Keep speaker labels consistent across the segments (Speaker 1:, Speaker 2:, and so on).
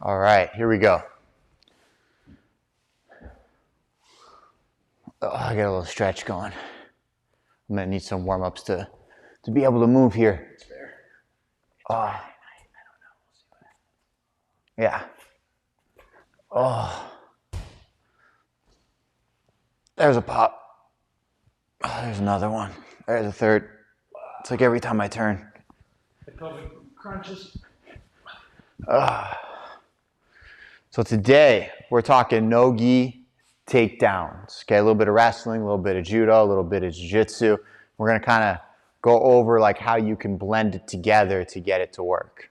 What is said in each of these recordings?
Speaker 1: All right, here we go. Oh, I got a little stretch going. I'm gonna need some warm-ups to be able to move here.
Speaker 2: It's fair.
Speaker 1: I don't know. We'll see what happens. Yeah. Oh. There's a pop. Oh, there's another one. There's a third. It's like every time I turn.
Speaker 2: The COVID crunches.
Speaker 1: So today we're talking NOGI takedowns. Okay, a little bit of wrestling, a little bit of judo, a little bit of jiu-jitsu. We're gonna kind of go over like how you can blend it together to get it to work.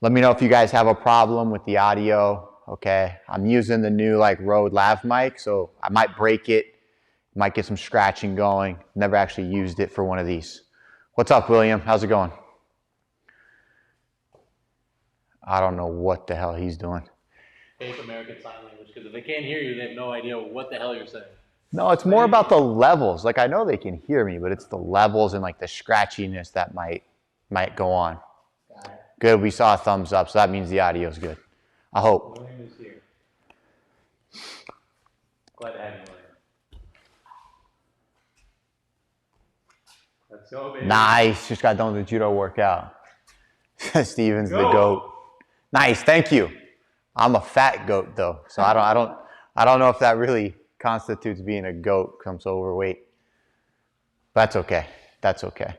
Speaker 1: Let me know if you guys have a problem with the audio. Okay, I'm using the new like Rode lav mic, so I might break it, might get some scratching going. Never actually used it for one of these. What's up, William? How's it going? I don't know what the hell he's doing.
Speaker 2: Fake American Sign Language, because if they can't hear you, they have no idea what the hell you're saying.
Speaker 1: No, it's more about the levels. Like I know they can hear me, but it's the levels and like the scratchiness that might go on. Good, we saw a thumbs up, so that means the audio is good. I hope.
Speaker 2: William is here. Glad to have you, William. Let's go, baby.
Speaker 1: Nice. Just got done with the judo workout. Steven's the goat. Nice, thank you. I'm a fat goat though, so I don't know if that really constitutes being a goat because I'm so overweight. That's okay. That's okay.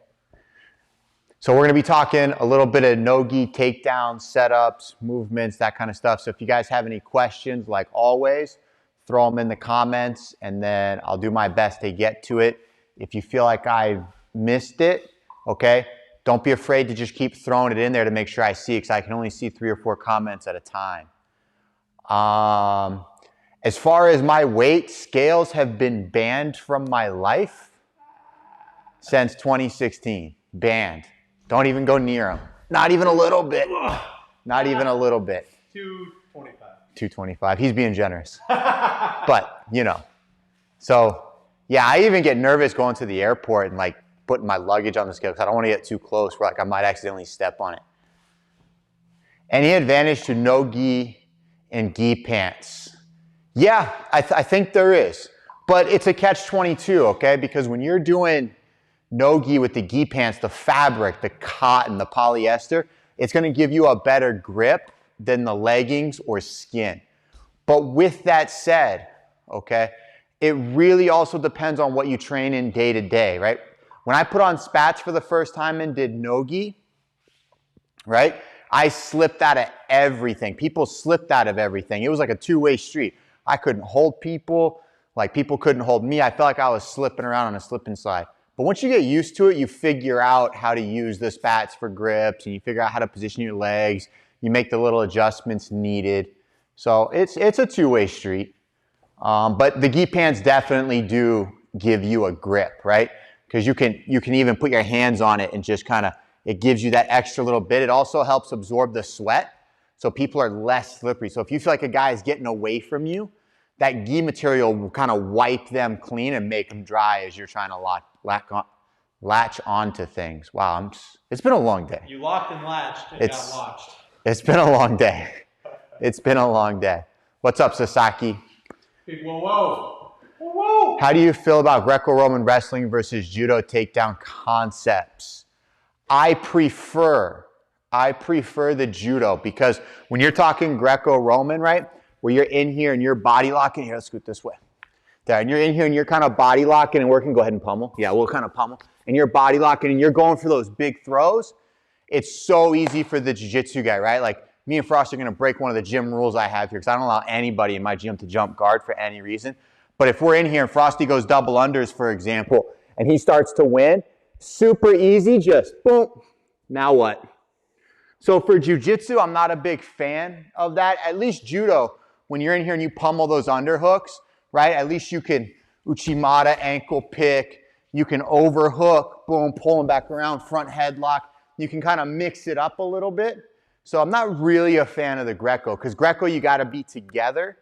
Speaker 1: So we're going to be talking a little bit of NOGI takedowns, setups, movements, that kind of stuff. So if you guys have any questions, like always, throw them in the comments, and then I'll do my best to get to it. If you feel like I've missed it, okay, don't be afraid to just keep throwing it in there to make sure I see it, because I can only see 3 or 4 comments at a time. As far as my weight, scales have been banned from my life since 2016. Banned. Don't even go near them. Not even a little bit. Not even a little bit.
Speaker 2: 225.
Speaker 1: 225. He's being generous. But, you know. So, yeah, I even get nervous going to the airport and like putting my luggage on the scale because I don't want to get too close where like I might accidentally step on it. Any advantage to no gi and gi pants? Yeah, I think there is. But it's a catch-22, okay? Because when you're doing no gi with the gi pants, the fabric, the cotton, the polyester, it's going to give you a better grip than the leggings or skin. But with that said, okay, it really also depends on what you train in day to day, right? When I put on spats for the first time and did no-gi, right, I slipped out of everything. People slipped out of everything. It was like a two-way street. I couldn't hold people, like people couldn't hold me. I felt like I was slipping around on a slip and slide. But once you get used to it, you figure out how to use the spats for grips, and you figure out how to position your legs. You make the little adjustments needed. So it's a two-way street. But the gi pants definitely do give you a grip, right? Because you can even put your hands on it and just kind of, it gives you that extra little bit. It also helps absorb the sweat, so people are less slippery. So if you feel like a guy is getting away from you, that gi material will kind of wipe them clean and make them dry as you're trying to latch onto things. Wow, it's been a long day.
Speaker 2: You locked and latched and got launched.
Speaker 1: It's been a long day. It's been a long day. What's up, Sasaki?
Speaker 2: Big whoa, whoa. Whoa, whoa.
Speaker 1: How do you feel about Greco-Roman wrestling versus judo takedown concepts? I prefer the judo, because when you're talking Greco-Roman, right, where you're in here and you're body locking, here, let's scoot this way. There, and you're in here and you're kind of body locking and working, go ahead and pummel. Yeah, we'll kind of pummel. And you're body locking and you're going for those big throws. It's so easy for the jiu-jitsu guy, right? Like me and Frost are going to break one of the gym rules I have here because I don't allow anybody in my gym to jump guard for any reason. But if we're in here and Frosty goes double unders, for example, and he starts to win, super easy, just boom. Now what? So for jiu-jitsu, I'm not a big fan of that. At least judo, when you're in here and you pummel those underhooks, right? At least you can uchimata, ankle pick. You can overhook, boom, pull him back around, front headlock. You can kind of mix it up a little bit. So I'm not really a fan of the Greco, because Greco, you got to be together.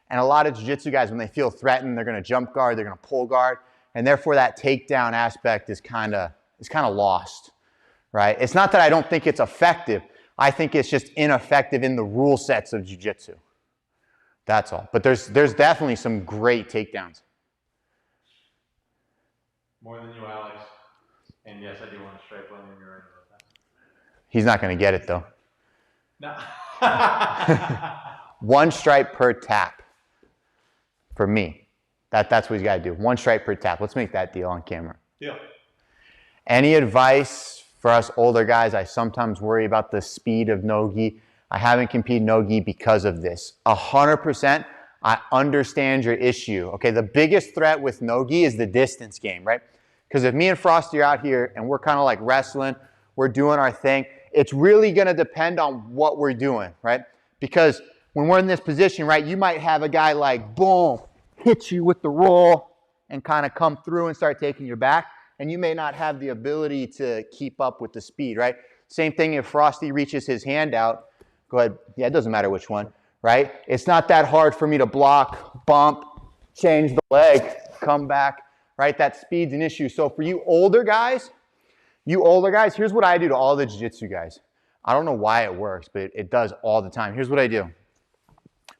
Speaker 1: And a lot of jiu-jitsu guys, when they feel threatened, they're going to jump guard, they're going to pull guard. And therefore, that takedown aspect is kind of lost, right? It's not that I don't think it's effective, I think it's just ineffective in the rule sets of jiu-jitsu. That's all. But there's definitely some great takedowns.
Speaker 2: More than you, Alex. And yes, I do want to strike while you're right about that.
Speaker 1: He's not going to get it, though.
Speaker 2: No.
Speaker 1: 1 stripe per tap for me. That's what he's got to do. 1 stripe per tap. Let's make that deal on camera.
Speaker 2: Deal.
Speaker 1: Any advice for us older guys? I sometimes worry about the speed of Nogi. I haven't competed Nogi because of this. 100%, I understand your issue. Okay, the biggest threat with Nogi is the distance game, right? Because if me and Frosty are out here and we're kind of like wrestling, we're doing our thing, it's really going to depend on what we're doing, right? Because when we're in this position, right, you might have a guy like, boom, hit you with the roll and kind of come through and start taking your back. And you may not have the ability to keep up with the speed, right? Same thing if Frosty reaches his hand out. Go ahead. Yeah, it doesn't matter which one, right? It's not that hard for me to block, bump, change the leg, come back, right? That speed's an issue. So for you older guys, here's what I do to all the jiu-jitsu guys. I don't know why it works, but it does all the time. Here's what I do.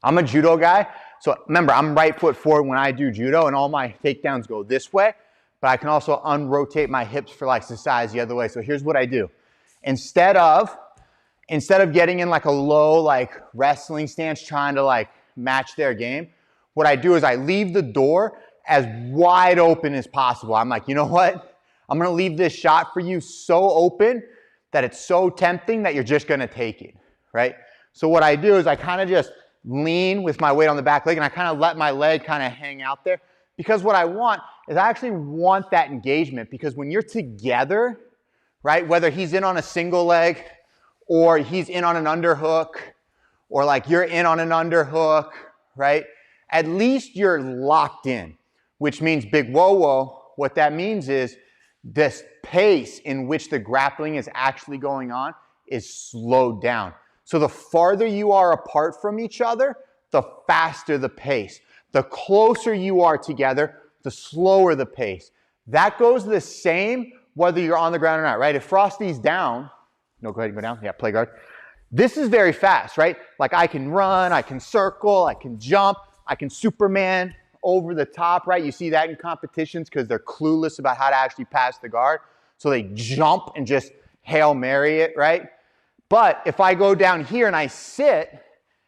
Speaker 1: I'm a judo guy. So remember, I'm right foot forward when I do judo, and all my takedowns go this way. But I can also unrotate my hips for like the size the other way. So here's what I do. Instead of getting in like a low like wrestling stance trying to like match their game, what I do is I leave the door as wide open as possible. I'm like, you know what? I'm gonna leave this shot for you so open that it's so tempting that you're just gonna take it, right? So what I do is I kind of just lean with my weight on the back leg and I kind of let my leg kind of hang out there. Because what I want is I actually want that engagement, because when you're together, right, whether he's in on a single leg or he's in on an underhook or like you're in on an underhook, right, at least you're locked in, which means big whoa. What that means is this pace in which the grappling is actually going on is slowed down. So the farther you are apart from each other, the faster the pace. The closer you are together, the slower the pace. That goes the same whether you're on the ground or not, right? If Frosty's down, no, go ahead and go down. Yeah, play guard. This is very fast, right? Like I can run, I can circle, I can jump, I can Superman over the top, right? You see that in competitions because they're clueless about how to actually pass the guard. So they jump and just Hail Mary it, right? But if I go down here and I sit,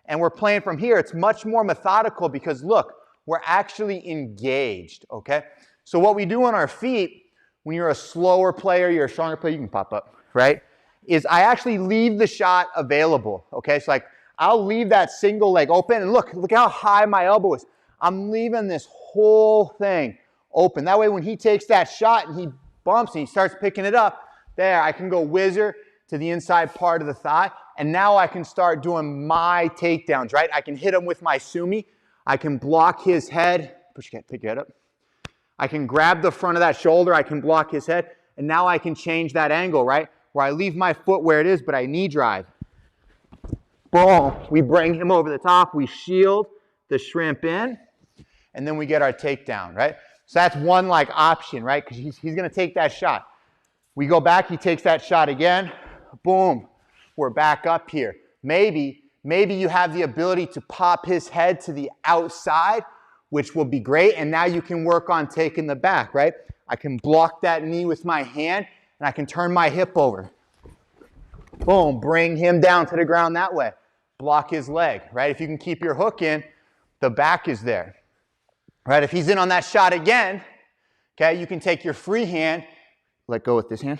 Speaker 1: and we're playing from here, it's much more methodical because look, we're actually engaged, okay? So what we do on our feet, when you're a slower player, you're a stronger player, you can pop up, right? Is I actually leave the shot available, okay? So like, I'll leave that single leg open, and look how high my elbow is. I'm leaving this whole thing open. That way when he takes that shot and he bumps and he starts picking it up, there, I can go whizzer to the inside part of the thigh. And now I can start doing my takedowns, right? I can hit him with my sumi. I can block his head. Pick your head up. I can grab the front of that shoulder. I can block his head. And now I can change that angle, right? Where I leave my foot where it is, but I knee drive. Boom. We bring him over the top. We shield the shrimp in. And then we get our takedown, right? So that's one like option, right? Because he's going to take that shot. We go back. He takes that shot again. Boom. We're back up here. Maybe you have the ability to pop his head to the outside, which will be great. And now you can work on taking the back, right? I can block that knee with my hand and I can turn my hip over. Boom, bring him down to the ground that way. Block his leg, right? If you can keep your hook in, the back is there, right? If he's in on that shot again, okay, you can take your free hand, let go with this hand.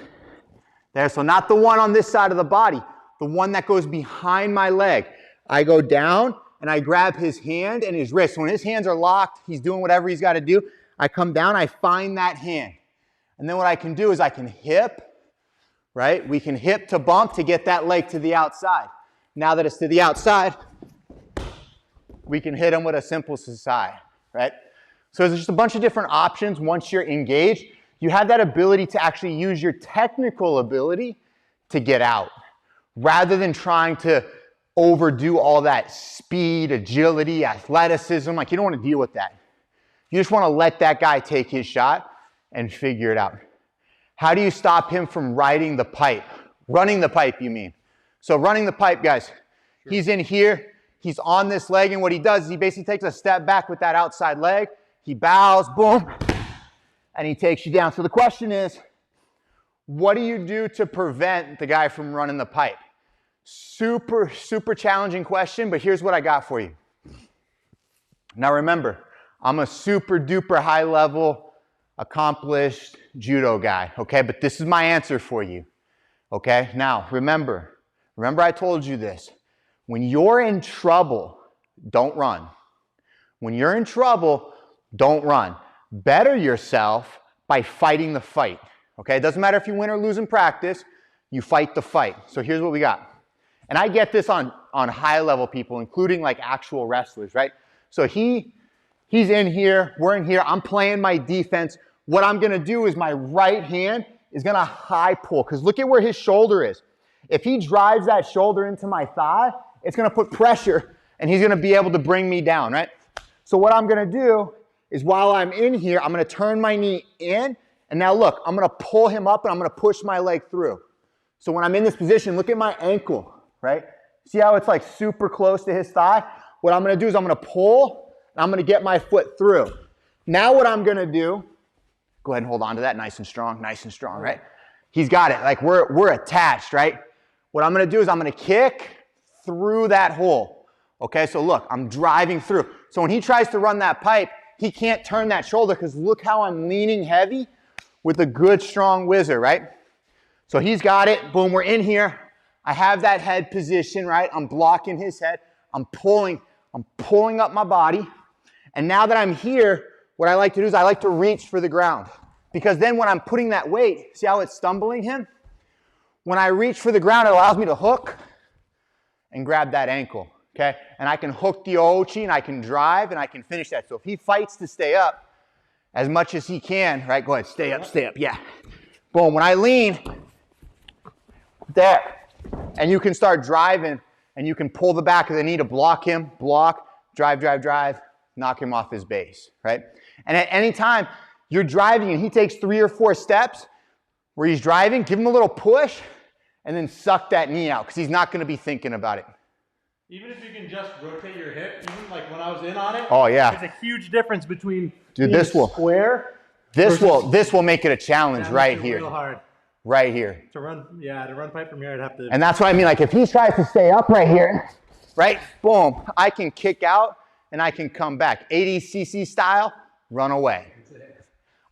Speaker 1: There, so not the one on this side of the body, the one that goes behind my leg. I go down and I grab his hand and his wrist. When his hands are locked, he's doing whatever he's got to do. I come down, I find that hand. And then what I can do is I can hip, right? We can hip to bump to get that leg to the outside. Now that it's to the outside, we can hit him with a simple sasai, right? So there's just a bunch of different options once you're engaged. You have that ability to actually use your technical ability to get out, rather than trying to overdo all that speed, agility, athleticism. Like, you don't want to deal with that. You just want to let that guy take his shot and figure it out. How do you stop him from riding the pipe? Running the pipe, you mean. So running the pipe, guys. Sure. He's in here. He's on this leg, and what he does is he basically takes a step back with that outside leg. He bows, boom, and he takes you down. So the question is, what do you do to prevent the guy from running the pipe? Super, super challenging question, but here's what I got for you. Now remember, I'm a super duper high level, accomplished judo guy, okay? But this is my answer for you, okay? Now remember I told you this. When you're in trouble, don't run. When you're in trouble, don't run. Better yourself by fighting the fight, okay? It doesn't matter if you win or lose in practice, you fight the fight. So here's what we got. And I get this on high level people, including like actual wrestlers, right? So he's in here, we're in here, I'm playing my defense. What I'm gonna do is my right hand is gonna high pull, because look at where his shoulder is. If he drives that shoulder into my thigh, it's gonna put pressure and he's gonna be able to bring me down, right? So what I'm gonna do is while I'm in here, I'm gonna turn my knee in, and now look, I'm gonna pull him up and I'm gonna push my leg through. So when I'm in this position, look at my ankle, right? See how it's like super close to his thigh? What I'm gonna do is I'm gonna pull and I'm gonna get my foot through. Now what I'm gonna do, go ahead and hold on to that nice and strong, right? He's got it, like we're attached, right? What I'm gonna do is I'm gonna kick through that hole. Okay, so look, I'm driving through. So when he tries to run that pipe, he can't turn that shoulder because look how I'm leaning heavy with a good strong whizzer, right? So he's got it, boom, we're in here. I have that head position, right? I'm blocking his head. I'm pulling up my body. And now that I'm here, what I like to do is I like to reach for the ground. Because then when I'm putting that weight, see how it's stumbling him? When I reach for the ground, it allows me to hook and grab that ankle, okay? And I can hook the ochi and I can drive and I can finish that. So if he fights to stay up as much as he can, right? Go ahead, stay up, yeah. Boom, when I lean, there. And you can start driving and you can pull the back of the knee to block him, block, drive, knock him off his base, right? And at any time you're driving and he takes 3 or 4 steps where he's driving, give him a little push and then suck that knee out because he's not going to be thinking about it.
Speaker 2: Even if you can just rotate your hip, even like when I was in on it,
Speaker 1: oh yeah,
Speaker 2: there's a huge difference between
Speaker 1: this will make it a challenge right here.
Speaker 2: Real hard.
Speaker 1: Right here.
Speaker 2: To run pipe from here, I'd have to.
Speaker 1: And that's what I mean. Like if he tries to stay up right here, right? Boom. I can kick out and I can come back. 80cc style, run away.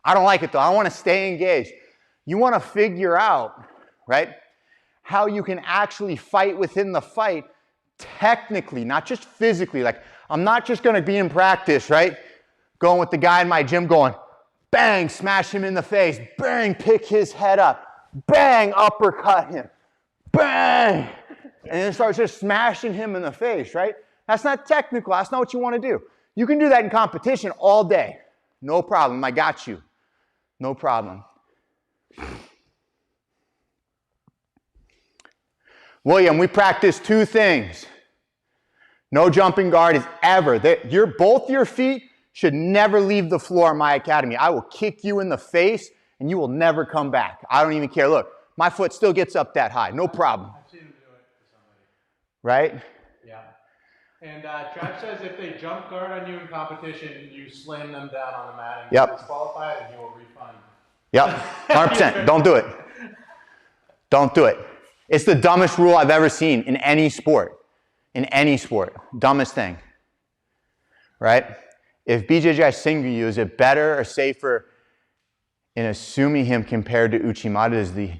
Speaker 1: I don't like it though. I want to stay engaged. You want to figure out, right, how you can actually fight within the fight technically, not just physically. Like I'm not just going to be in practice, right? Going with the guy in my gym going, bang, smash him in the face, bang, pick his head up. Bang, uppercut him, bang, and then start just smashing him in the face, right? That's not technical, that's not what you want to do. You can do that in competition all day. No problem, I got you. No problem. William, we practice 2 things. No jumping guard is ever. Both your feet should never leave the floor in my academy. I will kick you in the face and you will never come back. I don't even care. Look, my foot still gets up that high. No problem.
Speaker 2: I've seen him do it to somebody.
Speaker 1: Right?
Speaker 2: Yeah. And Trav says if they jump guard on you in competition, you slam them down on the mat and disqualify it and he will refund.
Speaker 1: Yep, 100%. Don't do it. Don't do it. It's the dumbest rule I've ever seen in any sport. In any sport. Dumbest thing. Right? If BJJ single you, is it better or safer in assuming him compared to Uchimata is the...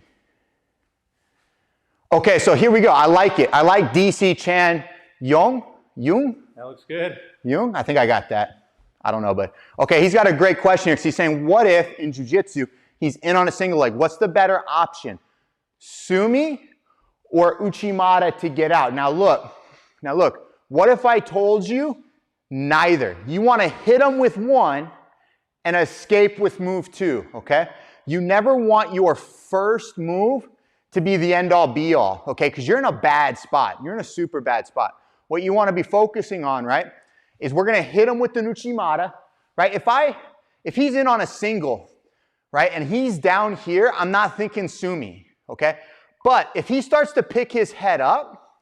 Speaker 1: Okay, so here we go. I like it. I like DC Chan Jung?
Speaker 2: That looks good.
Speaker 1: Jung? I think I got that. I don't know, but... Okay, he's got a great question here because he's saying, what if in Jiu-Jitsu he's in on a single leg? What's the better option? Sumi or Uchimata to get out? Now look, what if I told you neither? You want to hit him with one and escape with move 2, okay? You never want your first move to be the end-all be-all, okay? Because you're in a bad spot. You're in a super bad spot. What you want to be focusing on, right, is we're going to hit him with the Uchimata, right? If he's in on a single, right, and he's down here, I'm not thinking Sumi, okay? But if he starts to pick his head up,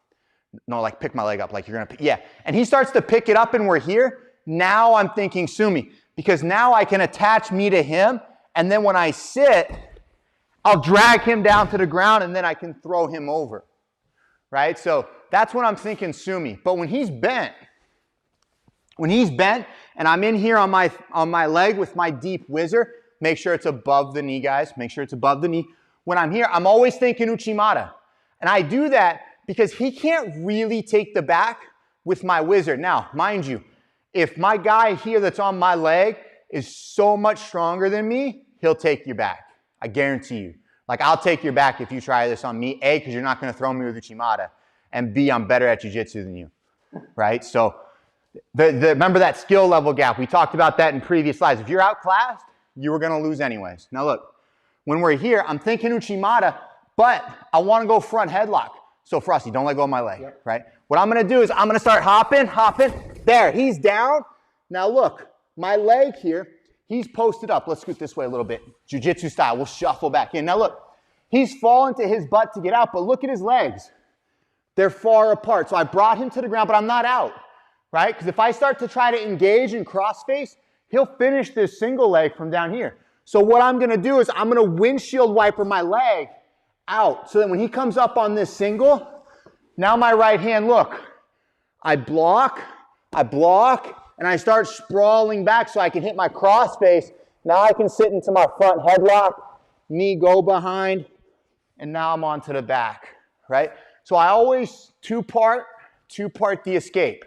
Speaker 1: no, like pick my leg up, like you're gonna, yeah. And he starts to pick it up and we're here, now I'm thinking sumi. Because now I can attach me to him, and then when I sit, I'll drag him down to the ground and then I can throw him over, right? So that's when I'm thinking sumi. But when he's bent and I'm in here on my leg with my deep whizzer, make sure it's above the knee, guys. Make sure it's above the knee. When I'm here, I'm always thinking uchimata. And I do that because he can't really take the back with my whizzer. Now, mind you, if my guy here that's on my leg is so much stronger than me, he'll take your back. I guarantee you. Like, I'll take your back if you try this on me. A, because you're not going to throw me with uchimata. And B, I'm better at jiu-jitsu than you, right? So remember that skill level gap. We talked about that in previous slides. If you're outclassed, you were going to lose anyways. Now look, when we're here, I'm thinking uchimata, but I want to go front headlock. So Frosty, don't let go of my leg, right? What I'm going to do is I'm going to start hopping. There, he's down. Now look, my leg here, he's posted up. Let's scoot this way a little bit. Jiu-jitsu style, we'll shuffle back in. Now look, he's fallen to his butt to get out, but look at his legs. They're far apart. So I brought him to the ground, but I'm not out, right? Because if I start to try to engage and cross face, he'll finish this single leg from down here. So what I'm going to do is I'm going to windshield wiper my leg out so that when he comes up on this single, now my right hand, look, I block, and I start sprawling back so I can hit my cross face. Now I can sit into my front headlock, knee go behind, and now I'm onto the back, right? So I always two-part the escape.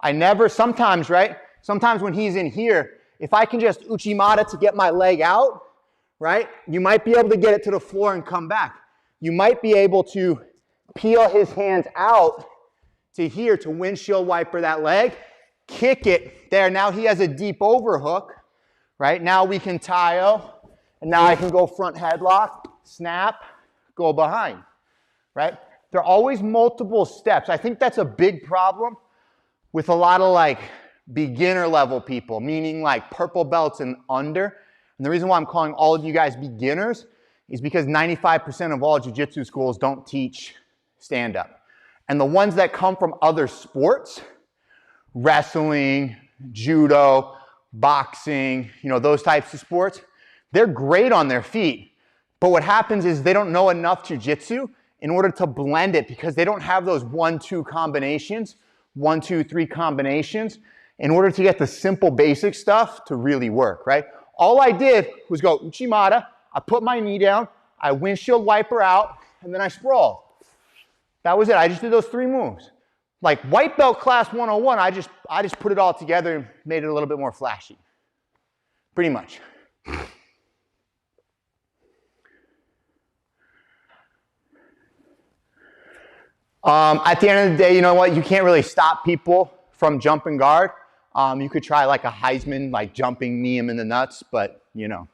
Speaker 1: I never, sometimes, right? Sometimes when he's in here, if I can just uchimata to get my leg out, right? You might be able to get it to the floor and come back. You might be able to peel his hands out to here to windshield wiper that leg, kick it there. Now he has a deep overhook, right? Now we can tie-o, and now I can go front headlock, snap, go behind, right? There are always multiple steps. I think that's a big problem with a lot of like beginner level people, meaning like purple belts and under. And the reason why I'm calling all of you guys beginners is because 95% of all jiu-jitsu schools don't teach stand-up. And the ones that come from other sports, wrestling, judo, boxing, you know, those types of sports, they're great on their feet. But what happens is they don't know enough jiu-jitsu in order to blend it because they don't have those 1-2 combinations, 1-2-3 combinations in order to get the simple basic stuff to really work, right? All I did was go uchimata, I put my knee down, I windshield wiper out, and then I sprawled. That was it. I just did those 3 moves. Like white belt class 101, I just put it all together and made it a little bit more flashy. Pretty much. At the end of the day, you know what? You can't really stop people from jumping guard. You could try like a Heisman, like jumping, knee him in the nuts, but you know.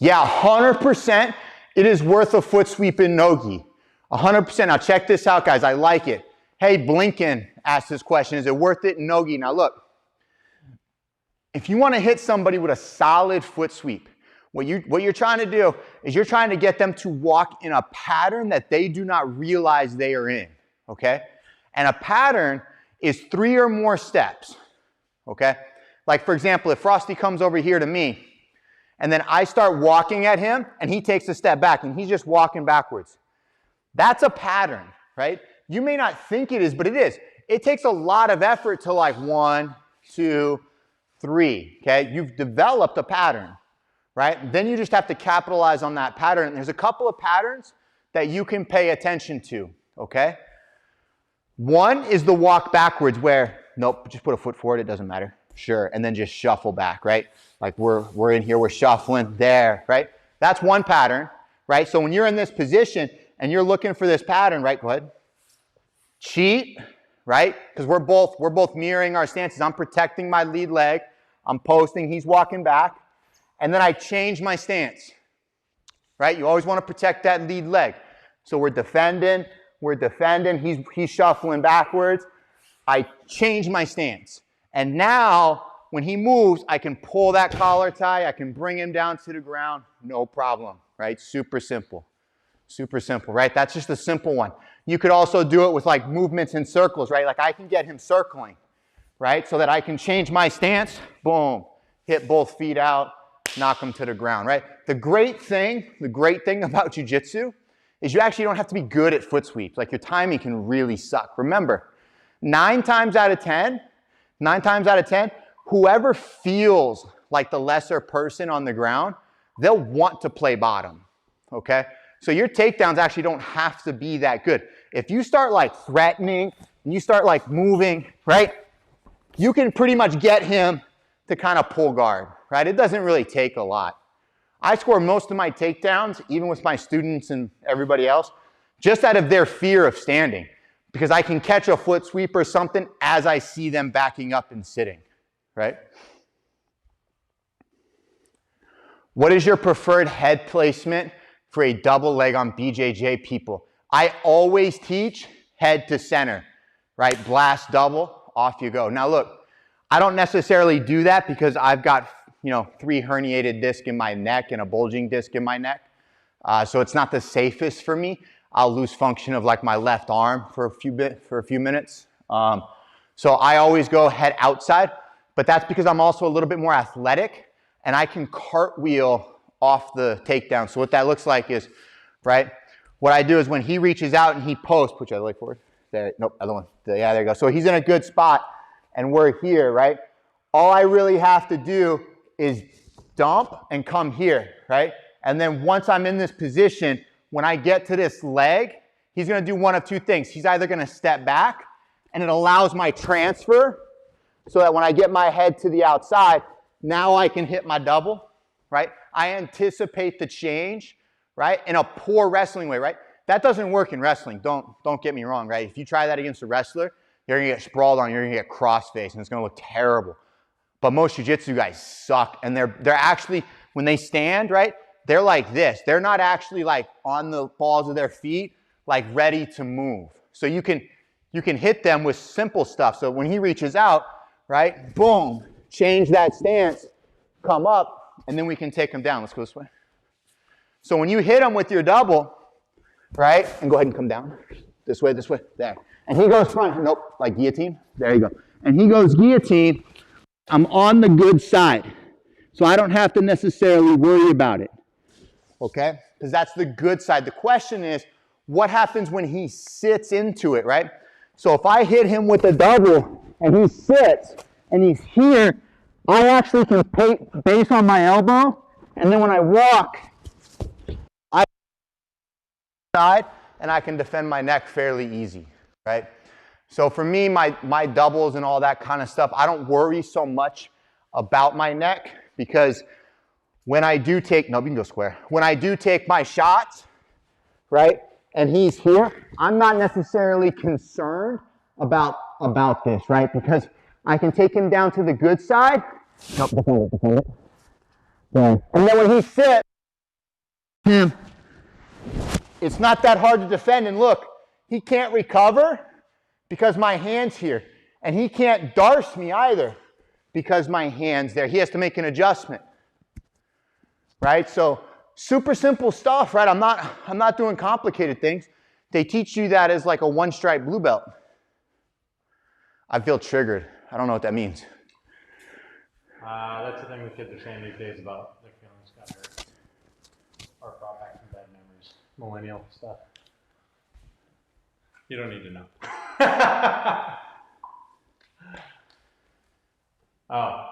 Speaker 1: Yeah, 100%. It is worth a foot sweep in Nogi. 100%. Now check this out, guys. I like it. Hey, Blinken asked this question. Is it worth it in Nogi? Now look, if you want to hit somebody with a solid foot sweep, what you're trying to do is you're trying to get them to walk in a pattern that they do not realize they are in, okay? And a pattern is 3 or more steps, okay? Like for example, if Frosty comes over here to me, and then I start walking at him, and he takes a step back, and he's just walking backwards. That's a pattern, right? You may not think it is, but it is. It takes a lot of effort to like 1, 2, 3, okay? You've developed a pattern, right? Then you just have to capitalize on that pattern. And there's a couple of patterns that you can pay attention to, okay? One is the walk backwards where, nope, just put a foot forward, it doesn't matter. Sure, and then just shuffle back, right? Like we're in here, we're shuffling there, right? That's one pattern, right? So when you're in this position and you're looking for this pattern, right? Go ahead. Cheat, right? Because we're both mirroring our stances. I'm protecting my lead leg. I'm posting, he's walking back. And then I change my stance, right? You always want to protect that lead leg. So we're defending, he's shuffling backwards. I change my stance. And now, when he moves, I can pull that collar tie, I can bring him down to the ground, no problem. right? Super simple, right? That's just a simple one. You could also do it with like movements in circles, right? Like I can get him circling, right? So that I can change my stance, boom, hit both feet out, knock him to the ground, right? The great thing about Jiu-Jitsu is you actually don't have to be good at foot sweeps. Like your timing can really suck. Remember, 9 times out of 10, whoever feels like the lesser person on the ground, they'll want to play bottom, okay? So your takedowns actually don't have to be that good. If you start like threatening, and you start like moving, right? You can pretty much get him to kind of pull guard, right? It doesn't really take a lot. I score most of my takedowns, even with my students and everybody else, just out of their fear of standing, because I can catch a foot sweep or something as I see them backing up and sitting, right? What is your preferred head placement for a double leg on BJJ people? I always teach head to center, right? Blast double, off you go. Now look, I don't necessarily do that because I've got, 3 herniated discs in my neck and a bulging disc in my neck. So it's not the safest for me. I'll lose function of like my left arm for a few minutes. So I always go head outside, but that's because I'm also a little bit more athletic and I can cartwheel off the takedown. So what that looks like is, right? What I do is when he reaches out and he posts, put your other leg forward. There, nope, other one. Yeah, there you go. So he's in a good spot and we're here, right? All I really have to do is dump and come here, right? And then once I'm in this position, when I get to this leg, he's gonna do one of 2 things. He's either gonna step back and it allows my transfer so that when I get my head to the outside, now I can hit my double, right? I anticipate the change, right? In a poor wrestling way, right? That doesn't work in wrestling. Don't get me wrong, right? If you try that against a wrestler, you're gonna get sprawled on, you're gonna get cross-faced, and it's gonna look terrible. But most jiu-jitsu guys suck, and they're actually, when they stand, right, they're like this. They're not actually like on the balls of their feet, like ready to move. So you can hit them with simple stuff. So when he reaches out, right, boom, change that stance, come up, and then we can take him down. Let's go this way. So when you hit him with your double, right, and go ahead and come down. This way, there. And he goes front, nope, like guillotine. There you go. And he goes guillotine. I'm on the good side. So I don't have to necessarily worry about it. Okay? Because that's the good side. The question is, what happens when he sits into it, right? So if I hit him with a double and he sits and he's here, I actually can base on my elbow. And then when I walk, I side and I can defend my neck fairly easy, right? So for me, my doubles and all that kind of stuff, I don't worry so much about my neck because when I do take, no, we can go square. When I do take my shots, right, and he's here, I'm not necessarily concerned about this, right? Because I can take him down to the good side. Nope, defend it. Yeah. And then when he sits, it's not that hard to defend. And look, he can't recover because my hand's here. And he can't darce me either because my hand's there. He has to make an adjustment. Right? So super simple stuff, right? I'm not doing complicated things. They teach you that as like a 1-stripe blue belt. I feel triggered. I don't know what that means.
Speaker 2: That's the thing the kids are saying these days about their feelings got hurt. Or brought back some bad memories. Millennial stuff. You don't need to know. Oh.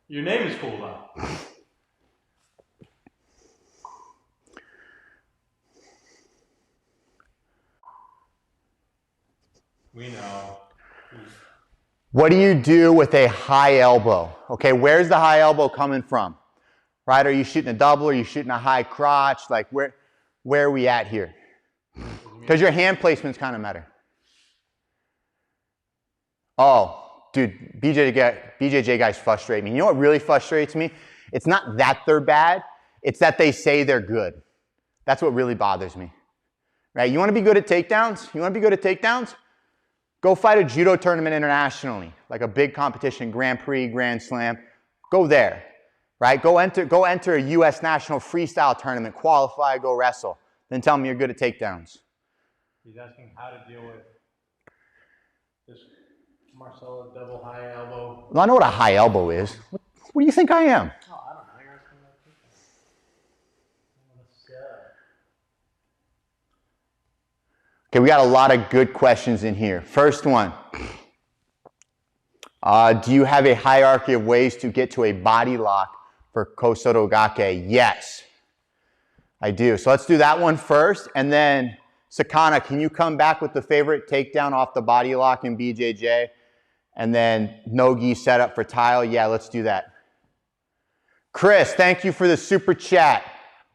Speaker 2: Your name is cool though. We know.
Speaker 1: What do you do with a high elbow? Okay, where's the high elbow coming from? Right? Are you shooting a double? Are you shooting a high crotch? Like where are we at here? Because your hand placements kind of matter. Oh, dude, BJJ guys frustrate me. You know what really frustrates me? It's not that they're bad. It's that they say they're good. That's what really bothers me. Right? You want to be good at takedowns? You want to be good at takedowns? Go fight a judo tournament internationally, like a big competition, Grand Prix, Grand Slam. Go there. right? Go enter a U.S. national freestyle tournament, qualify, go wrestle. Then tell me you're good at takedowns.
Speaker 2: He's asking how to deal with this Marcelo double high elbow.
Speaker 1: Well, I know what a high elbow is. What do you think I am?
Speaker 2: Oh, I don't know. You're asking that people.
Speaker 1: Okay, we got a lot of good questions in here. First one. Do you have a hierarchy of ways to get to a body lock for Osoto Gari? Yes, I do. So let's do that one first. And then, Sakana, can you come back with the favorite takedown off the body lock in BJJ? And then Nogi setup for tile. Yeah, let's do that. Chris, thank you for the super chat.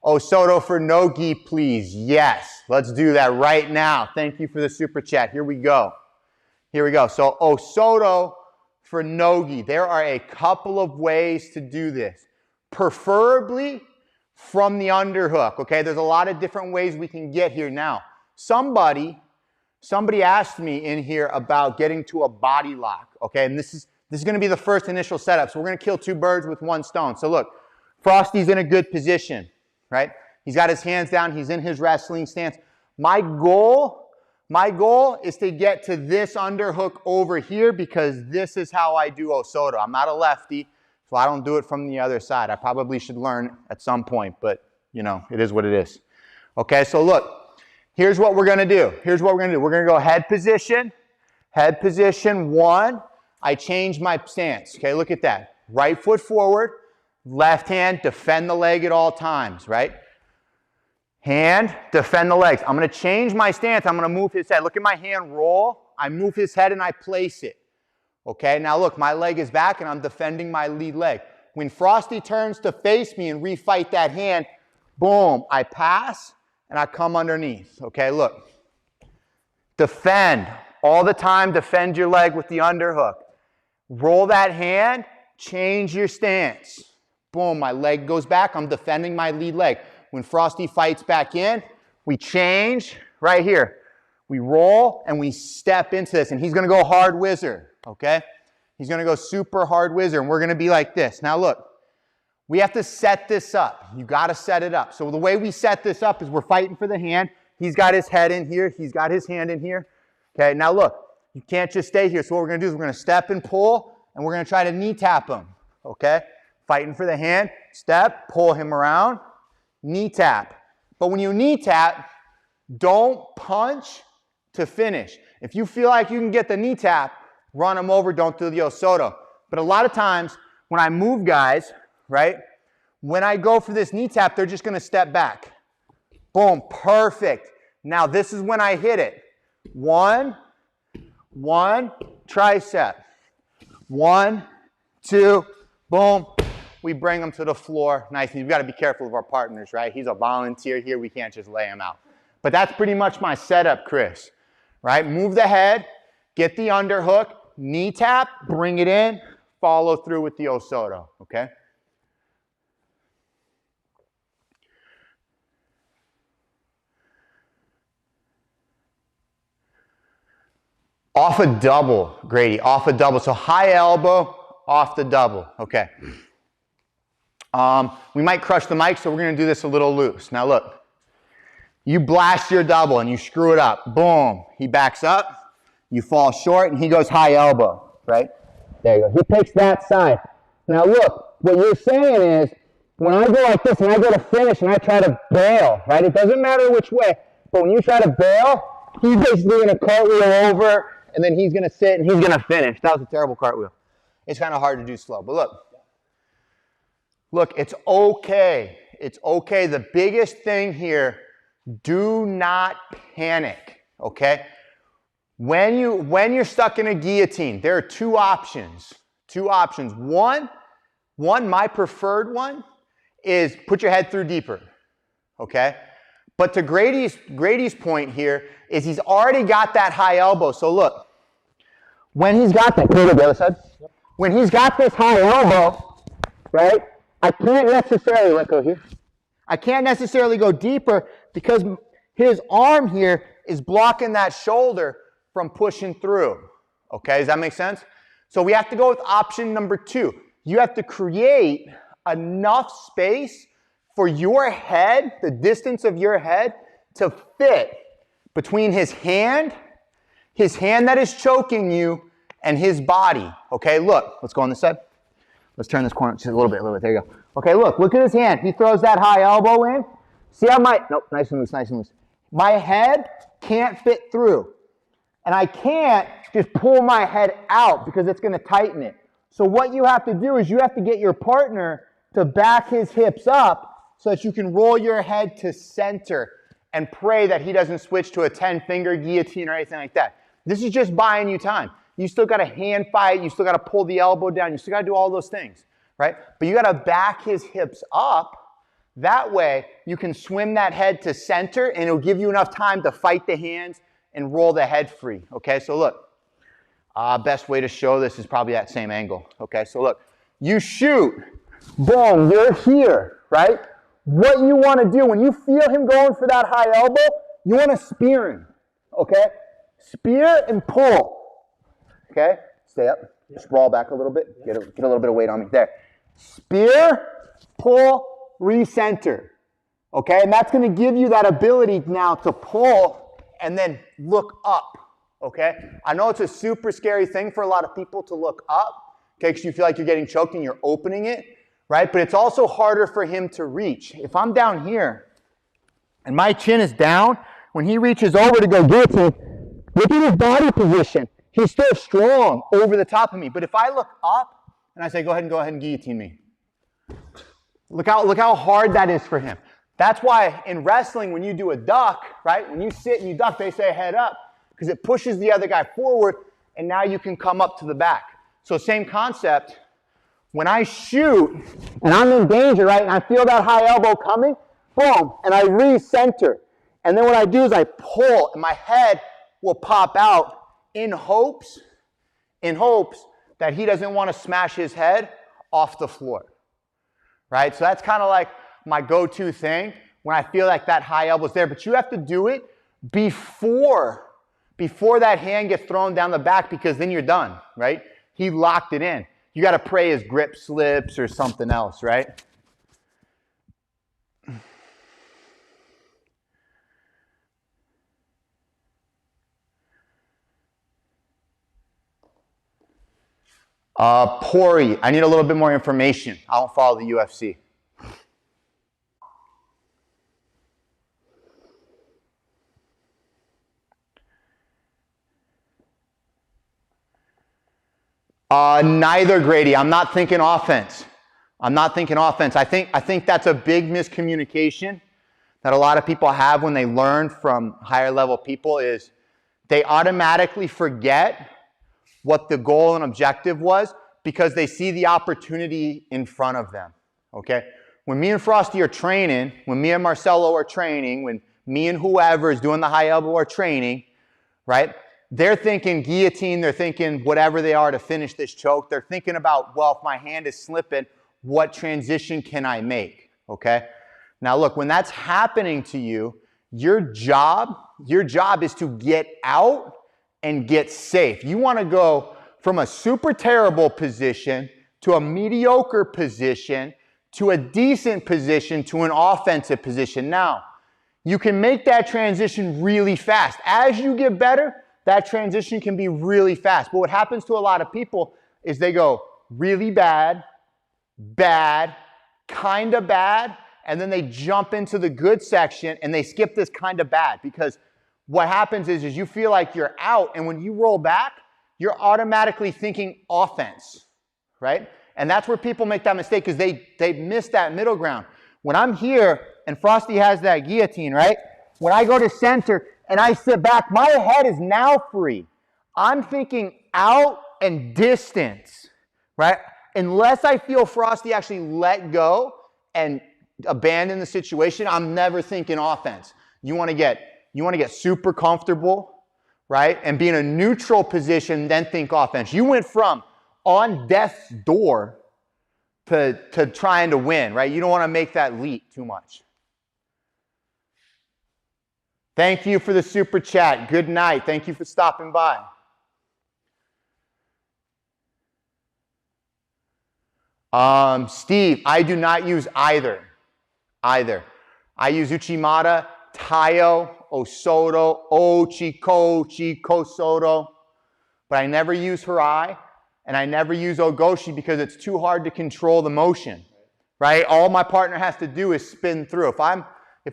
Speaker 1: Osoto for Nogi, please. Yes, let's do that right now. Thank you for the super chat. Here we go. Here we go. So Osoto for Nogi. There are a couple of ways to do this. Preferably from the underhook, okay? There's a lot of different ways we can get here now. Somebody asked me in here about getting to a body lock, okay? And this is going to be the first initial setup. So we're going to kill two birds with one stone. So look, Frosty's in a good position, right? He's got his hands down. He's in his wrestling stance. My goal is to get to this underhook over here because this is how I do Osoto. I'm not a lefty, so I don't do it from the other side. I probably should learn at some point, but you know, it is what it is. Okay, so look, here's what we're gonna do. Here's what we're gonna do. We're gonna go head position one. I change my stance, okay, look at that. Right foot forward, left hand, defend the leg at all times, right? Hand, defend the legs. I'm going to change my stance. I'm going to move his head. Look at my hand roll. I move his head and I place it. Okay, now look, my leg is back and I'm defending my lead leg. When Frosty turns to face me and refight that hand, boom, I pass and I come underneath. Okay, look. Defend. All the time, defend your leg with the underhook. Roll that hand, change your stance. Boom, my leg goes back. I'm defending my lead leg. When Frosty fights back in, we change right here. We roll and we step into this. And he's going to go hard whizzer, okay? He's going to go super hard whizzer. And we're going to be like this. Now look, we have to set this up. You got to set it up. So the way we set this up is we're fighting for the hand. He's got his head in here. He's got his hand in here. Okay, now look, you can't just stay here. So what we're going to do is we're going to step and pull, and we're going to try to knee tap him, okay? Fighting for the hand, step, pull him around, knee tap. But when you knee tap, don't punch to finish. If you feel like you can get the knee tap, run them over, don't do the Osoto. But a lot of times when I move guys, right, when I go for this knee tap, they're just going to step back. Boom, perfect. Now this is when I hit it. One, tricep. 1, 2, boom. We bring him to the floor. Nice. You've got to be careful of our partners, right? He's a volunteer here. We can't just lay him out. But that's pretty much my setup, Chris. Right? Move the head, get the underhook, knee tap, bring it in, follow through with the Osoto, okay? Off a double, Grady, off a double. So high elbow, off the double, okay. We might crush the mic, so we're going to do this a little loose. Now look, you blast your double and you screw it up. Boom. He backs up, you fall short, and he goes high elbow, right? There you go. He picks that side. Now look, what you're saying is, when I go like this and I go to finish and I try to bail, right? It doesn't matter which way, but when you try to bail, he's basically going to cartwheel over, and then he's going to sit and he's going to finish. That was a terrible cartwheel. It's kind of hard to do slow, but look, it's okay. It's okay. The biggest thing here, do not panic, okay? When you're stuck in a guillotine, there are two options. One, my preferred one, is put your head through deeper, okay? But to Grady's point here is he's already got that high elbow. So look, when he's got that, can you go to the other side? Yep. When he's got this high elbow, right, I can't necessarily, let go here. I can't necessarily go deeper because his arm here is blocking that shoulder from pushing through. Okay, does that make sense? So we have to go with option number 2. You have to create enough space for your head, the distance of your head, to fit between his hand that is choking you, and his body. Okay, look, let's go on this side. Let's turn this corner just a little bit, there you go. Okay, look at his hand. He throws that high elbow in. See how nope, nice and loose. My head can't fit through. And I can't just pull my head out because it's going to tighten it. So what you have to do is you have to get your partner to back his hips up so that you can roll your head to center and pray that he doesn't switch to a 10-finger guillotine or anything like that. This is just buying you time. You still got to hand fight. You still got to pull the elbow down. You still got to do all those things, right? But you got to back his hips up. That way, you can swim that head to center, and it'll give you enough time to fight the hands and roll the head free, okay? So look, best way to show this is probably that same angle, okay? So look, you shoot, boom, you're here, right? What you want to do, when you feel him going for that high elbow, you want to spear him, okay? Spear and pull. Okay, stay up, sprawl back a little bit, get a little bit of weight on me, there. Spear, pull, recenter, okay? And that's going to give you that ability now to pull and then look up, okay? I know it's a super scary thing for a lot of people to look up, okay, because you feel like you're getting choked and you're opening it, right? But it's also harder for him to reach. If I'm down here and my chin is down, when he reaches over to go guillotine, look at his body position. He's still strong over the top of me. But if I look up and I say, go ahead and guillotine me. Look how hard that is for him. That's why in wrestling, when you do a duck, right? When you sit and you duck, they say head up because it pushes the other guy forward and now you can come up to the back. So same concept. When I shoot and I'm in danger, right? And I feel that high elbow coming, boom, and I recenter. And then what I do is I pull and my head will pop out in hopes that he doesn't want to smash his head off the floor, right? So that's kind of like my go-to thing when I feel like that high elbow's there. But you have to do it before that hand gets thrown down the back because then you're done, right? He locked it in. You got to pray his grip slips or something else, right? Pori, I need a little bit more information. I don't follow the UFC. Neither, Grady. I'm not thinking offense. I think that's a big miscommunication that a lot of people have when they learn from higher level people is they automatically forget what the goal and objective was because they see the opportunity in front of them, okay? When me and Frosty are training, when me and Marcelo are training, when me and whoever is doing the high elbow are training, right? They're thinking guillotine, they're thinking whatever they are to finish this choke. They're thinking about, well, if my hand is slipping, what transition can I make, okay? Now look, when that's happening to you, your job is to get out and get safe. You want to go from a super terrible position to a mediocre position to a decent position to an offensive position. Now, you can make that transition really fast. As you get better, that transition can be really fast. But what happens to a lot of people is they go really bad, bad, kind of bad, and then they jump into the good section and they skip this kind of bad because what happens is you feel like you're out, and when you roll back, you're automatically thinking offense, right? And that's where people make that mistake because they miss that middle ground. When I'm here and Frosty has that guillotine, right? When I go to center and I sit back, my head is now free. I'm thinking out and distance, right? Unless I feel Frosty actually let go and abandon the situation, I'm never thinking offense. You want to get super comfortable, right? And be in a neutral position, then think offense. You went from on death's door to trying to win, right? You don't want to make that leap too much. Thank you for the super chat. Good night. Thank you for stopping by. Steve, I do not use either. I use Uchimata, Taio, Osoto, Chikosoto, but I never use Hirai, and I never use Ogoshi because it's too hard to control the motion, right? All my partner has to do is spin through. If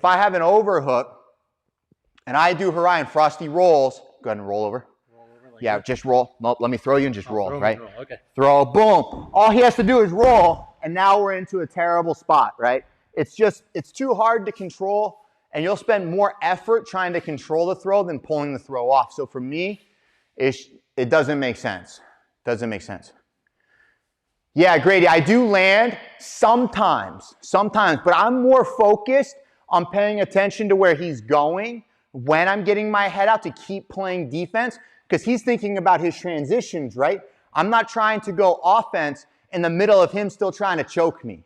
Speaker 1: I have an overhook and I do Hirai and Frosty rolls, go ahead and roll over. Yeah, just roll. Nope, let me throw you and just roll, right? Roll. Okay. Throw, boom. All he has to do is roll, and now we're into a terrible spot, right? It's too hard to control, and you'll spend more effort trying to control the throw than pulling the throw off. So for me, it doesn't make sense. Doesn't make sense. Yeah, Grady, I do land sometimes, but I'm more focused on paying attention to where he's going when I'm getting my head out to keep playing defense, because he's thinking about his transitions, right? I'm not trying to go offense in the middle of him still trying to choke me,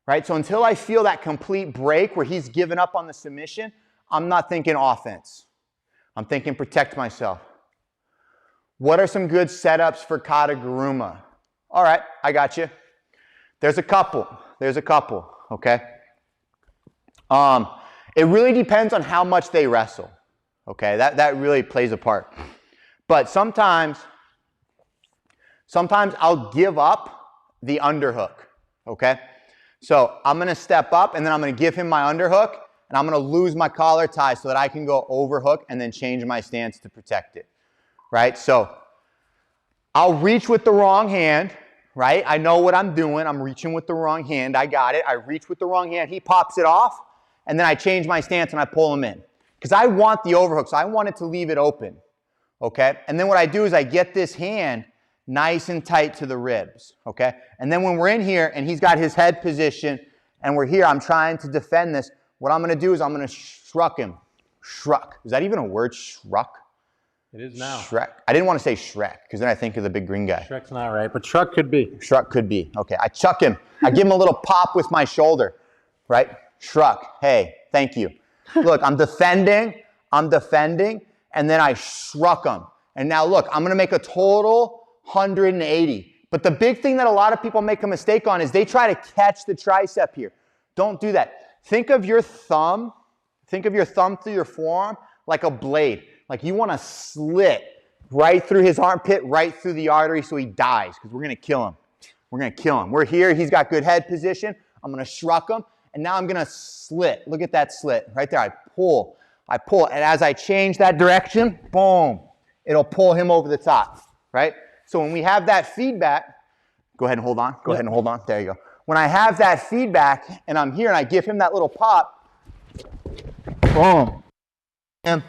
Speaker 1: right? So until I feel that complete break where he's given up on the submission, I'm not thinking offense. I'm thinking protect myself. What are some good setups for Kata Guruma? All right, I got you. There's a couple, okay? It really depends on how much they wrestle, okay? That really plays a part. But sometimes I'll give up the underhook, okay? So I'm going to step up, and then I'm going to give him my underhook, and I'm going to lose my collar tie so that I can go overhook and then change my stance to protect it, right? So I'll reach with the wrong hand, right? I know what I'm doing. I'm reaching with the wrong hand. I got it. I reach with the wrong hand. He pops it off, and then I change my stance and I pull him in because I want the overhook, so I want it to leave it open. Okay, and then what I do is I get this hand nice and tight to the ribs, okay? And then when we're in here and he's got his head position and we're here, I'm trying to defend this. What I'm going to do is I'm going to shrug him. Shrug. Is that even a word, shrug?
Speaker 2: It is now.
Speaker 1: Shrek. I didn't want to say Shrek because then I think of the big green guy.
Speaker 2: Shrek's not right, but Shrug could be.
Speaker 1: Shrug could be. Okay, I chuck him. I give him a little pop with my shoulder, right? Shrug. Hey, thank you. Look, I'm defending, and then I shrug him. And now look, I'm going to make a total 180. But the big thing that a lot of people make a mistake on is they try to catch the tricep here. Don't do that. Think of your thumb through your forearm like a blade. Like you want to slit right through his armpit, right through the artery so he dies because we're going to kill him. We're here. He's got good head position. I'm going to shrug him. And now I'm going to slit. Look at that slit right there. I pull. And as I change that direction, boom, it'll pull him over the top, right? So when we have that feedback, go ahead and hold on. There you go. When I have that feedback and I'm here and I give him that little pop, boom, and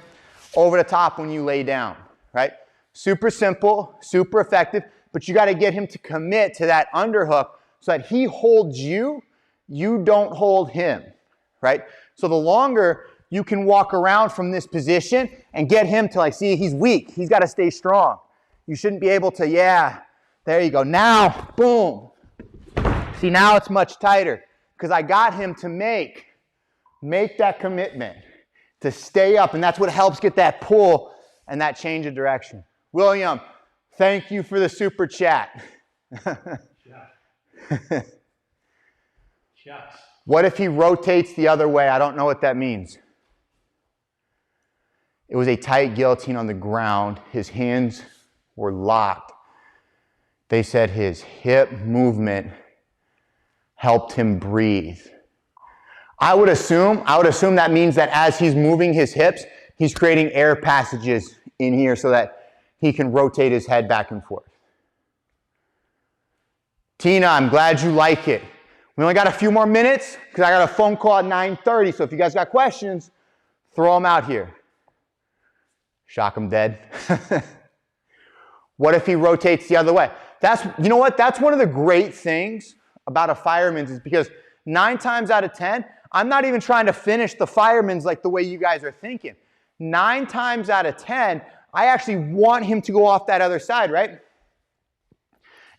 Speaker 1: over the top when you lay down, right? Super simple, super effective, but you got to get him to commit to that underhook so that he holds you, you don't hold him, right? So the longer you can walk around from this position and get him to like, see, he's weak. He's got to stay strong. You shouldn't be able to, yeah, there you go. Now, boom. See, now it's much tighter because I got him to make that commitment to stay up, and that's what helps get that pull and that change of direction. William, thank you for the super chat. What if he rotates the other way? I don't know what that means. It was a tight guillotine on the ground. His hands were locked. They said his hip movement helped him breathe. I would assume that means that as he's moving his hips, he's creating air passages in here so that he can rotate his head back and forth. Tina, I'm glad you like it. We only got a few more minutes because I got a phone call at 9:30. So if you guys got questions, throw them out here. Shock him dead. What if he rotates the other way? You know what? That's one of the great things about a fireman's is because 9 times out of 10, I'm not even trying to finish the fireman's like the way you guys are thinking. 9 times out of 10, I actually want him to go off that other side, right?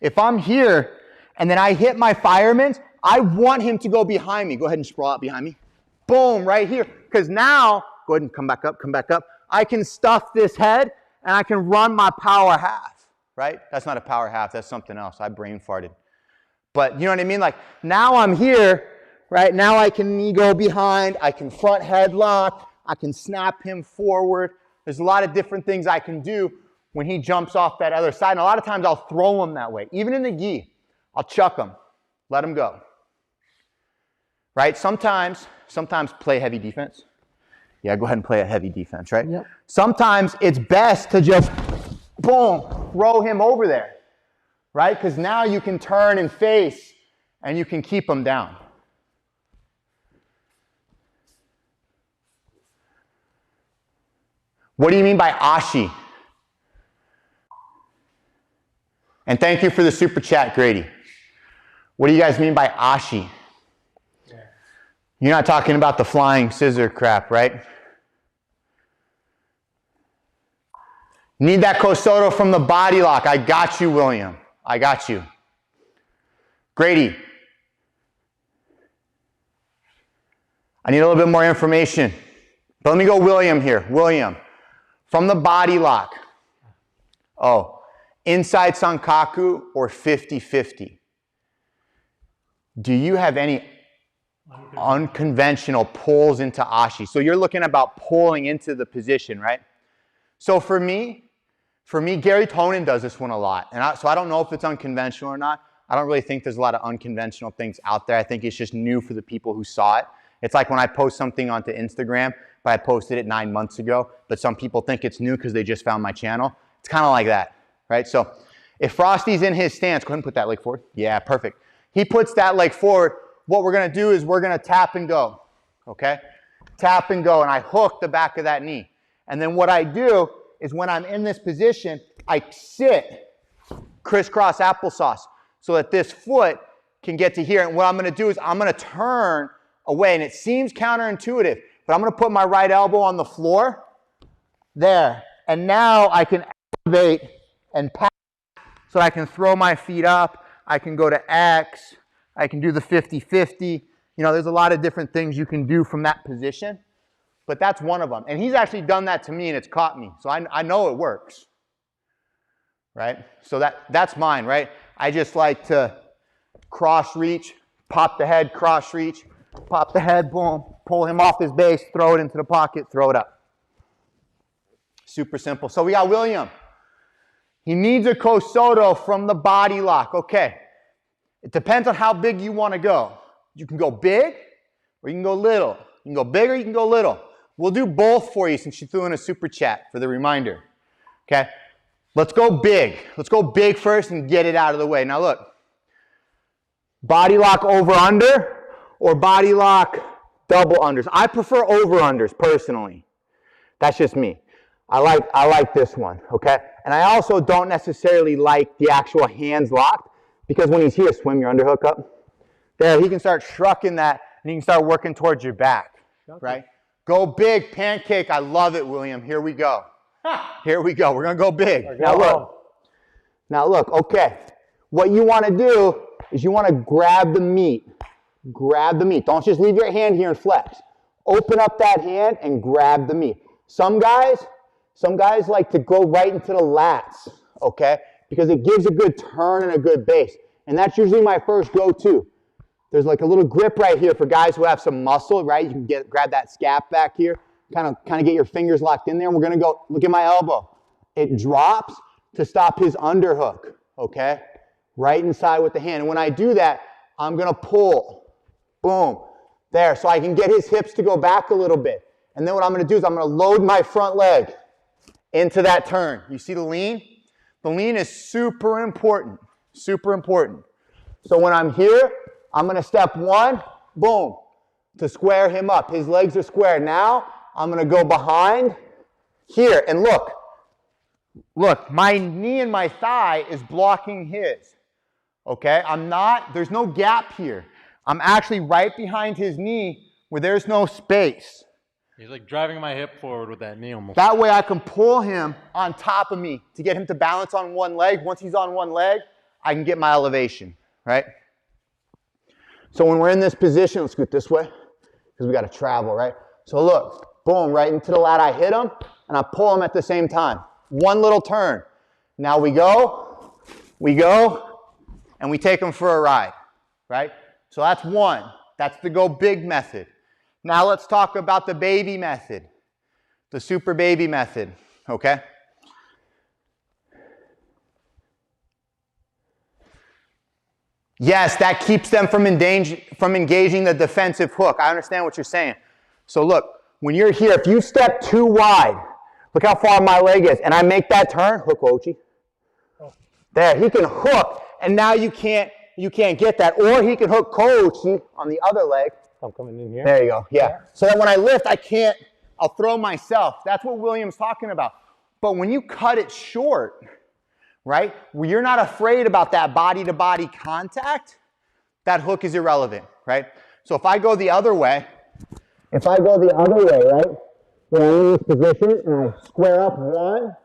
Speaker 1: If I'm here and then I hit my fireman's, I want him to go behind me. Go ahead and sprawl out behind me. Boom, right here. Because now, go ahead and come back up. I can stuff this head and I can run my power half, right? That's not a power half, that's something else. I brain farted. But you know what I mean? Like now I'm here, right? Now I can knee go behind, I can front headlock, I can snap him forward. There's a lot of different things I can do when he jumps off that other side. And a lot of times I'll throw him that way. Even in the gi, I'll chuck him, let him go. Right? Sometimes play heavy defense. Yeah, go ahead and play a heavy defense, right?
Speaker 3: Yep.
Speaker 1: Sometimes it's best to just, boom, throw him over there, right? Because now you can turn and face and you can keep him down. What do you mean by Ashi? And thank you for the super chat, Grady. What do you guys mean by Ashi? Yeah. You're not talking about the flying scissor crap, right? Need that Osoto from the body lock. I got you, William. I got you. Grady. I need a little bit more information. But let me go William here. William. From the body lock. Oh. Inside Sankaku or 50-50? Do you have any unconventional pulls into Ashi? So you're looking about pulling into the position, right? So for me, Gary Tonin does this one a lot. And so I don't know if it's unconventional or not. I don't really think there's a lot of unconventional things out there. I think it's just new for the people who saw it. It's like when I post something onto Instagram, but I posted it 9 months ago, but some people think it's new because they just found my channel. It's kind of like that, right? So if Frosty's in his stance, go ahead and put that leg forward. Yeah, perfect. He puts that leg forward. What we're going to do is we're going to tap and go, okay? Tap and go, and I hook the back of that knee. And then what I do is when I'm in this position, I sit crisscross applesauce so that this foot can get to here. And what I'm going to do is I'm going to turn away. And it seems counterintuitive, but I'm going to put my right elbow on the floor there. And now I can elevate and pass so I can throw my feet up. I can go to X. I can do the 50-50. You know, there's a lot of different things you can do from that position. But that's one of them. And he's actually done that to me and it's caught me. So I know it works. Right? So that's mine, right? I just like to cross reach, pop the head, cross reach, pop the head, boom, pull him off his base, throw it into the pocket, throw it up. Super simple. So we got William. He needs a Osoto from the body lock. Okay. It depends on how big you want to go. You can go big or you can go little. You can go big or you can go little. We'll do both for you since you threw in a super chat for the reminder. Okay? Let's go big. Let's go big first and get it out of the way. Now look. Body lock over under or body lock double unders. I prefer over unders personally. That's just me. I like this one, okay? And I also don't necessarily like the actual hands locked because when he's here, swim your underhook up. There, he can start shrucking that and he can start working towards your back, right? Go big, pancake. I love it, William. Here we go. Here we go. We're going to go big. Now look, okay. What you want to do is you want to grab the meat. Grab the meat. Don't just leave your hand here and flex. Open up that hand and grab the meat. Some guys like to go right into the lats, okay? Because it gives a good turn and a good base. And that's usually my first go-to. There's like a little grip right here for guys who have some muscle, right? You can grab that scap back here, kind of get your fingers locked in there. And we're going to go, look at my elbow. It drops to stop his underhook, okay? Right inside with the hand. And when I do that, I'm going to pull. Boom. There. So I can get his hips to go back a little bit. And then what I'm going to do is I'm going to load my front leg into that turn. You see the lean? The lean is super important. Super important. So when I'm here, I'm going to step one, boom, to square him up. His legs are square. Now I'm going to go behind here. And look, my knee and my thigh is blocking his. Okay? There's no gap here. I'm actually right behind his knee where there's no space.
Speaker 2: He's like driving my hip forward with that knee almost.
Speaker 1: That way I can pull him on top of me to get him to balance on one leg. Once he's on one leg, I can get my elevation, right? So when we're in this position, let's scoot this way because we got to travel, right? So look, boom, right into the lat. I hit him and I pull him at the same time. One little turn. Now we go, and we take him for a ride. right? So that's one. That's the go big method. Now let's talk about the baby method, the super baby method, okay? Yes, that keeps them from engaging the defensive hook. I understand what you're saying. So look, when you're here, if you step too wide, look how far my leg is, and I make that turn, hook Ochi. There, he can hook, and now you can't get that. Or he can hook Koichi on the other leg.
Speaker 3: I'm coming in here.
Speaker 1: There you go, yeah. So that when I lift, I'll throw myself. That's what William's talking about. But when you cut it short, right, where you're not afraid about that body-to-body contact, that hook is irrelevant, right? So if I go the other way, right, when I'm in this position and I square up one,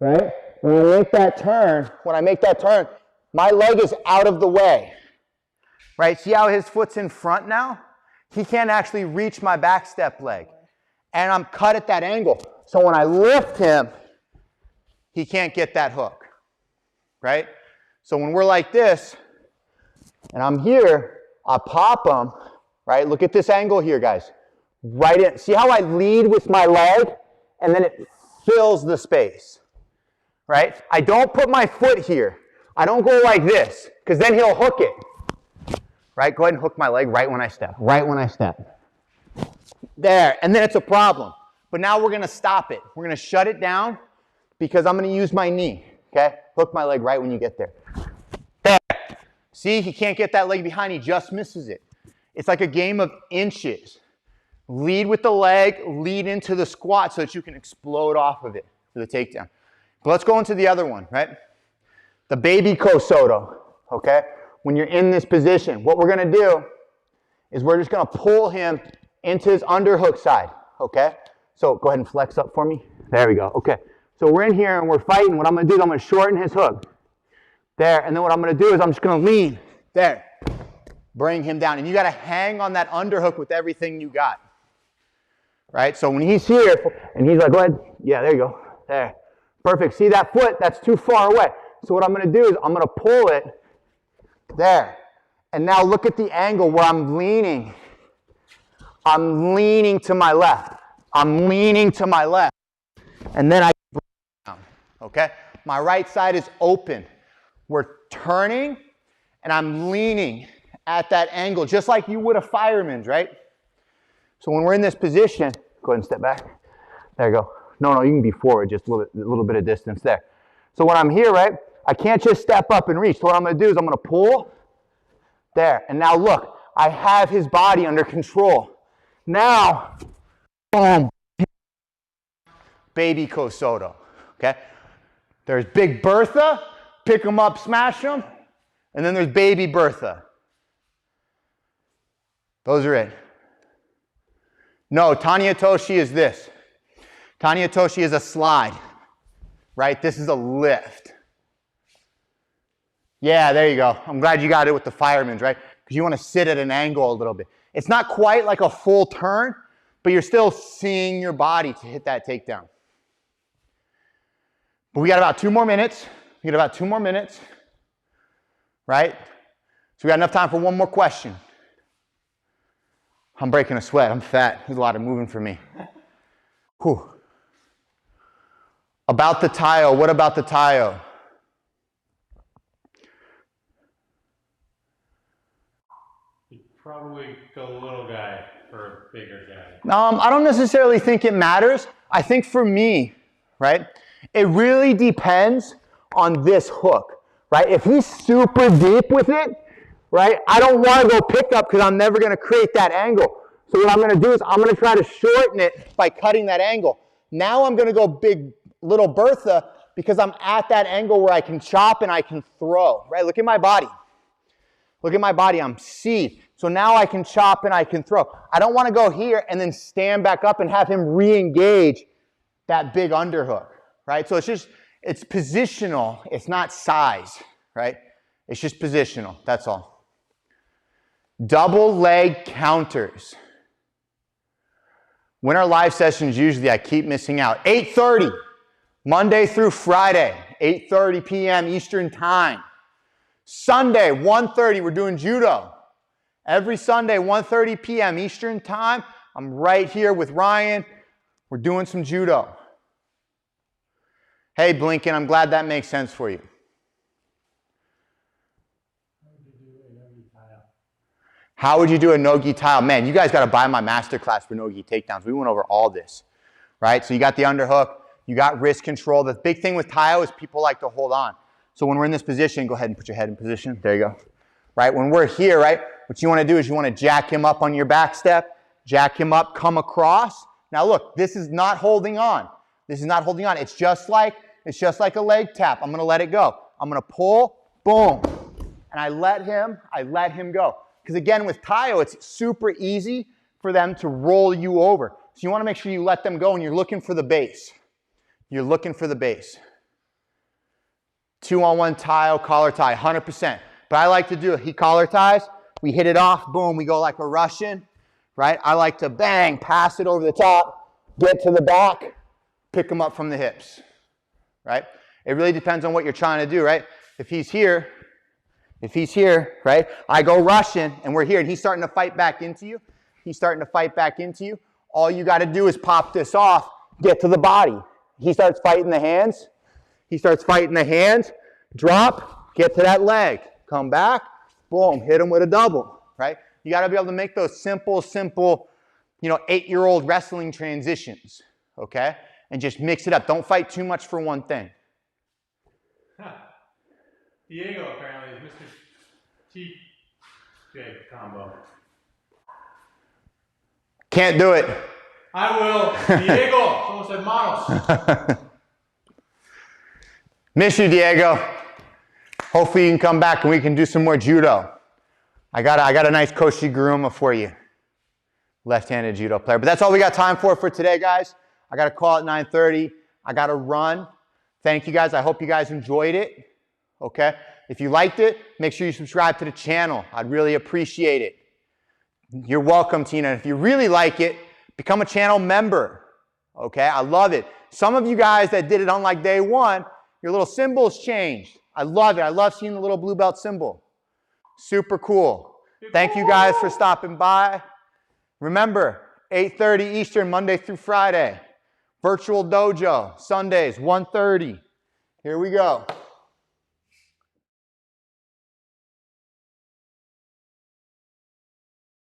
Speaker 1: right, when I make that turn, my leg is out of the way, right? See how his foot's in front now? He can't actually reach my back step leg. And I'm cut at that angle. So when I lift him, he can't get that hook, right? So when we're like this, and I'm here, I pop him, right? Look at this angle here, guys. Right in. See how I lead with my leg, and then it fills the space, right? I don't put my foot here. I don't go like this, because then he'll hook it, right? Go ahead and hook my leg right when I step, There, and then it's a problem. But now we're going to stop it. We're going to shut it down because I'm going to use my knee, okay? Hook my leg right when you get there. There. See, he can't get that leg behind. He just misses it. It's like a game of inches. Lead with the leg, lead into the squat so that you can explode off of it for the takedown. But let's go into the other one, right? The baby Kosoto, okay? When you're in this position, what we're going to do is we're just going to pull him into his underhook side, okay? So go ahead and flex up for me. There we go, okay. So we're in here and we're fighting. What I'm going to do is I'm going to shorten his hook. There, and then what I'm going to do is I'm just going to lean. There. Bring him down. And you got to hang on that underhook with everything you got. Right? So when he's here, and he's like, go ahead. Yeah, there you go. There. Perfect. See that foot? That's too far away. So what I'm going to do is I'm going to pull it. There. And now look at the angle where I'm leaning. I'm leaning to my left. I'm leaning to my left. And then I bring it down. Okay? My right side is open. We're turning, and I'm leaning at that angle, just like you would a fireman's, right? So when we're in this position, go ahead and step back. There you go. No, you can be forward, just a little bit of distance there. So when I'm here, right, I can't just step up and reach. So what I'm going to do is I'm going to pull. There. And now look, I have his body under control. Now, boom. Baby Kosoto. Okay? There's Big Bertha. Pick him up, smash him. And then there's Baby Bertha. Those are it. No, Tanya Toshi is this. Tanya Toshi is a slide, right? This is a lift. Yeah, there you go. I'm glad you got it with the fireman's, right? Because you want to sit at an angle a little bit. It's not quite like a full turn, but you're still seeing your body to hit that takedown. But we got about 2 more minutes. Right? So we got enough time for one more question. I'm breaking a sweat. I'm fat. There's a lot of moving for me. Whew. About the Tayo. What about the Tayo?
Speaker 2: You'd probably go little guy for a bigger guy.
Speaker 1: I don't necessarily think it matters. I think for me, right, it really depends on this hook, right? If he's super deep with it, right, I don't want to go pick up because I'm never going to create that angle. So what I'm going to do is I'm going to try to shorten it by cutting that angle. Now I'm going to go big little Bertha because I'm at that angle where I can chop and I can throw, right? Look at my body. Look at my body. I'm C. So now I can chop and I can throw. I don't want to go here and then stand back up and have him re-engage that big underhook, right? So it's positional. It's not size, right? It's just positional. That's all. Double leg counters. When our live sessions, usually I keep missing out. 8:30, Monday through Friday, 8:30 p.m. Eastern Time. Sunday, 1:30, we're doing judo. Every Sunday, 1:30 p.m. Eastern time, I'm right here with Ryan. We're doing some judo. Hey, Blinken, I'm glad that makes sense for you. How would you do a no-gi tile? Man, you guys got to buy my masterclass for no-gi takedowns. We went over all this, right? So you got the underhook, you got wrist control. The big thing with tile is people like to hold on. So when we're in this position, go ahead and put your head in position. There you go. Right? When we're here, right, what you want to do is you want to jack him up on your back step, jack him up, come across. Now look, this is not holding on. This is not holding on. It's just like a leg tap. I'm going to let it go. I'm going to pull, boom, and I let him go. Because again, with Tayo, it's super easy for them to roll you over. So you want to make sure you let them go and you're looking for the base. You're looking for the base. 2-on-1 Tayo, collar tie, 100%. But I like to do it. He collar ties, we hit it off, boom, we go like a Russian, right? I like to bang, pass it over the top, get to the back, pick him up from the hips, right? It really depends on what you're trying to do, right? If he's here, right, I go Russian and we're here and he's starting to fight back into you. All you got to do is pop this off, get to the body. He starts fighting the hands. Drop, get to that leg. Come back, boom, hit him with a double, right? You got to be able to make those simple, 8-year-old wrestling transitions, okay? And just mix it up. Don't fight too much for one thing.
Speaker 2: Diego apparently is Mr. TJ combo.
Speaker 1: Can't do it.
Speaker 2: I will. Diego, someone said manos.
Speaker 1: Miss you, Diego. Hopefully you can come back and we can do some more judo. I got a nice Kata Guruma for you. Left-handed judo player. But that's all we got time for today, guys. I got a call at 9:30. I got to run. Thank you, guys. I hope you guys enjoyed it. Okay? If you liked it, make sure you subscribe to the channel. I'd really appreciate it. You're welcome, Tina. If you really like it, become a channel member. Okay? I love it. Some of you guys that did it on like day one, your little symbols changed. I love it. I love seeing the little blue belt symbol. Super cool. Thank you guys for stopping by. Remember, 8:30 Eastern, Monday through Friday. Virtual dojo, Sundays, 1:30. Here we go.